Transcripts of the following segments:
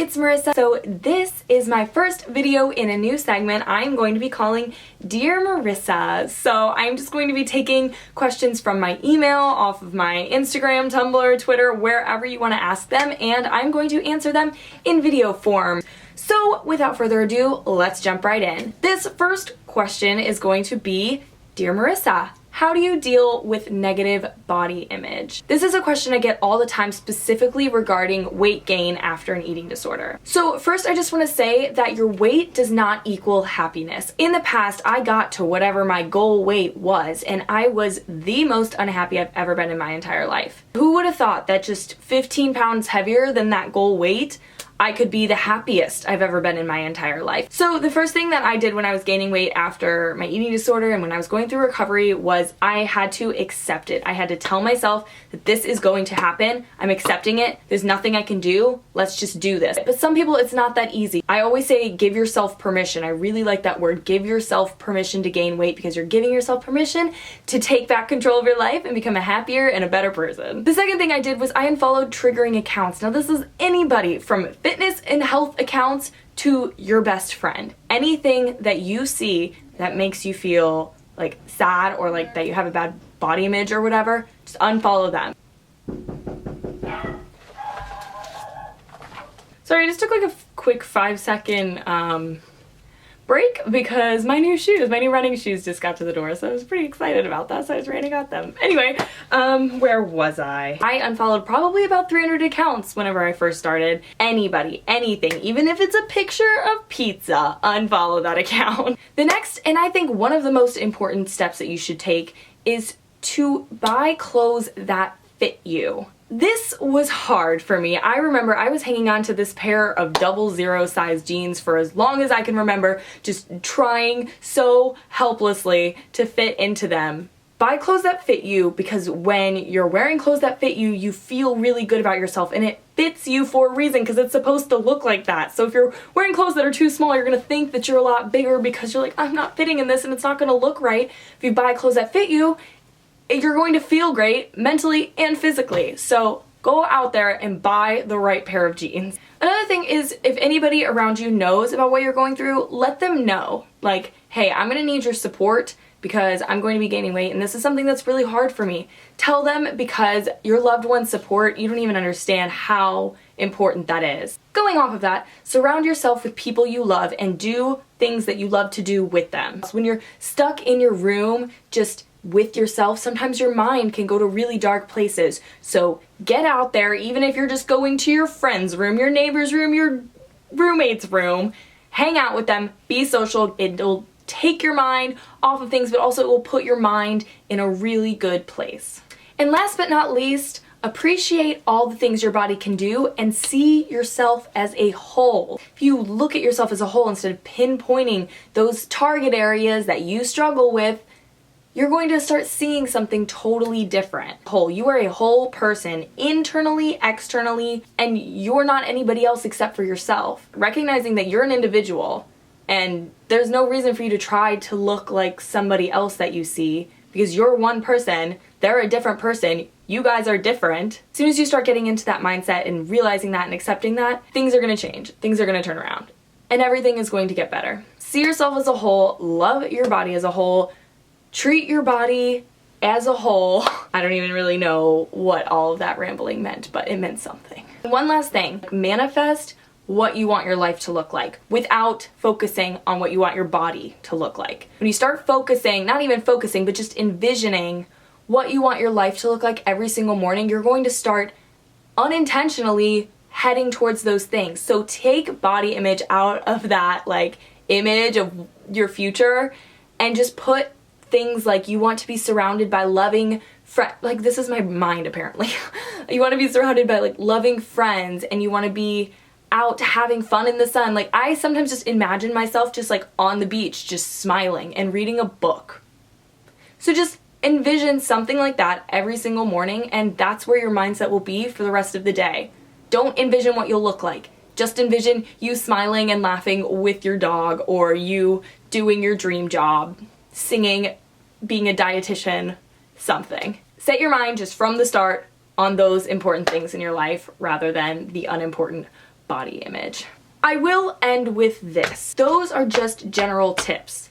it's Marissa. So this is my first video in a new segment I'm going to be calling Dear Marissa. So I'm just going to be taking questions from my email, off of my Instagram, Tumblr, Twitter, wherever you want to ask them, and I'm going to answer them in video form. So without further ado, let's jump right in. This first question is going to be, Dear Marissa, how do you deal with negative body image? This is a question I get all the time, specifically regarding weight gain after an eating disorder. So first, I just want to say that your weight does not equal happiness. In the past, I got to whatever my goal weight was, and I was the most unhappy I've ever been in my entire life. Who would have thought that just 15 pounds heavier than that goal weight, I could be the happiest I've ever been in my entire life. So the first thing that I did when I was gaining weight after my eating disorder and when I was going through recovery was I had to accept it. I had to tell myself that this is going to happen. I'm accepting it. There's nothing I can do. Let's just do this. But some people, it's not that easy. I always say give yourself permission. I really like that word. Give yourself permission to gain weight, because you're giving yourself permission to take back control of your life and become a happier and a better person. The second thing I did was I unfollowed triggering accounts. Now this is anybody from fitness and health accounts to your best friend. Anything that you see that makes you feel like sad or like that you have a bad body image or whatever, just unfollow them. Sorry, I just took like a quick 5-second break because my new running shoes just got to the door, so I was pretty excited about that, so I just ran and got them. Anyway, where was I? I unfollowed probably about 300 accounts whenever I first started. Anybody, anything, even if it's a picture of pizza, unfollow that account. The next, and I think one of the most important steps that you should take, is to buy clothes that fit you. This was hard for me. I remember I was hanging on to this pair of 00 size jeans for as long as I can remember, just trying so helplessly to fit into them. Buy clothes that fit you, because when you're wearing clothes that fit you, you feel really good about yourself, and it fits you for a reason because it's supposed to look like that. So if you're wearing clothes that are too small, you're gonna think that you're a lot bigger because you're like, I'm not fitting in this and it's not gonna look right. If you buy clothes that fit you, you're going to feel great mentally and physically. So go out there and buy the right pair of jeans. Another thing is, if anybody around you knows about what you're going through, let them know. Like, hey, I'm gonna need your support because I'm going to be gaining weight and this is something that's really hard for me. Tell them, because your loved one's support, you don't even understand how important that is. Going off of that, surround yourself with people you love and do things that you love to do with them. So when you're stuck in your room, just with yourself, sometimes your mind can go to really dark places. So get out there, even if you're just going to your friend's room, your neighbor's room, your roommate's room, hang out with them, be social. It'll take your mind off of things, but also it will put your mind in a really good place. And last but not least, appreciate all the things your body can do and see yourself as a whole. If you look at yourself as a whole instead of pinpointing those target areas that you struggle with, you're going to start seeing something totally different. Whole. You are a whole person, internally, externally, and you're not anybody else except for yourself. Recognizing that you're an individual and there's no reason for you to try to look like somebody else that you see, because you're one person, they're a different person, you guys are different. As soon as you start getting into that mindset and realizing that and accepting that, things are gonna change, things are gonna turn around, and everything is going to get better. See yourself as a whole, love your body as a whole, treat your body as a whole. I don't even really know what all of that rambling meant, but it meant something. One last thing, manifest what you want your life to look like without focusing on what you want your body to look like. When you start focusing, not even focusing, but just envisioning what you want your life to look like every single morning, you're going to start unintentionally heading towards those things. So take body image out of that like image of your future and just put things like you want to be surrounded by loving friends. Like, this is my mind apparently. You want to be surrounded by like loving friends, and you want to be out having fun in the sun. Like, I sometimes just imagine myself just like on the beach, just smiling and reading a book. So just envision something like that every single morning, and that's where your mindset will be for the rest of the day. Don't envision what you'll look like. Just envision you smiling and laughing with your dog, or you doing your dream job, singing, being a dietitian, something. Set your mind just from the start on those important things in your life rather than the unimportant body image. I will end with this. Those are just general tips.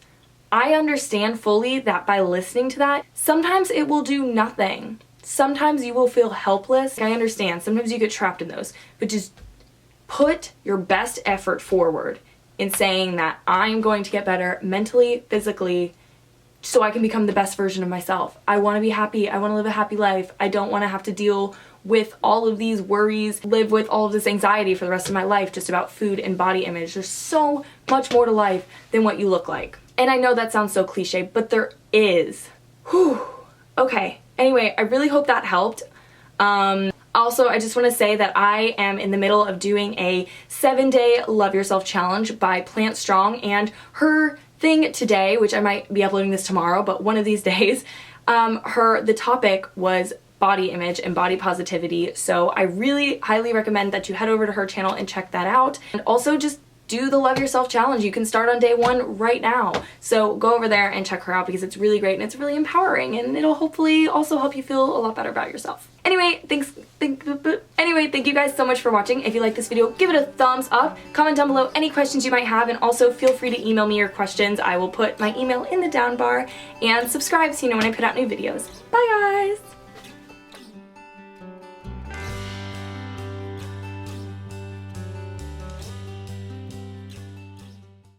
I understand fully that by listening to that, sometimes it will do nothing. Sometimes you will feel helpless. I understand. Sometimes you get trapped in those. But just put your best effort forward in saying that I'm going to get better mentally, physically, so I can become the best version of myself. I want to be happy. I want to live a happy life. I don't want to have to deal with all of these worries, live with all of this anxiety for the rest of my life just about food and body image. There's so much more to life than what you look like. And I know that sounds so cliche, but there is. Whew. Okay. Anyway, I really hope that helped. Also, I just want to say that I am in the middle of doing a 7-day Love Yourself challenge by Plant Strong, and thing today, which I might be uploading this tomorrow, but one of these days, the topic was body image and body positivity. So I really highly recommend that you head over to her channel and check that out. And also just do the Love Yourself challenge. You can start on day 1 right now. So go over there and check her out because it's really great and it's really empowering, and it'll hopefully also help you feel a lot better about yourself. Anyway, thank you guys so much for watching. If you like this video, give it a thumbs up. Comment down below any questions you might have, and also feel free to email me your questions. I will put my email in the down bar, and subscribe so you know when I put out new videos. Bye guys!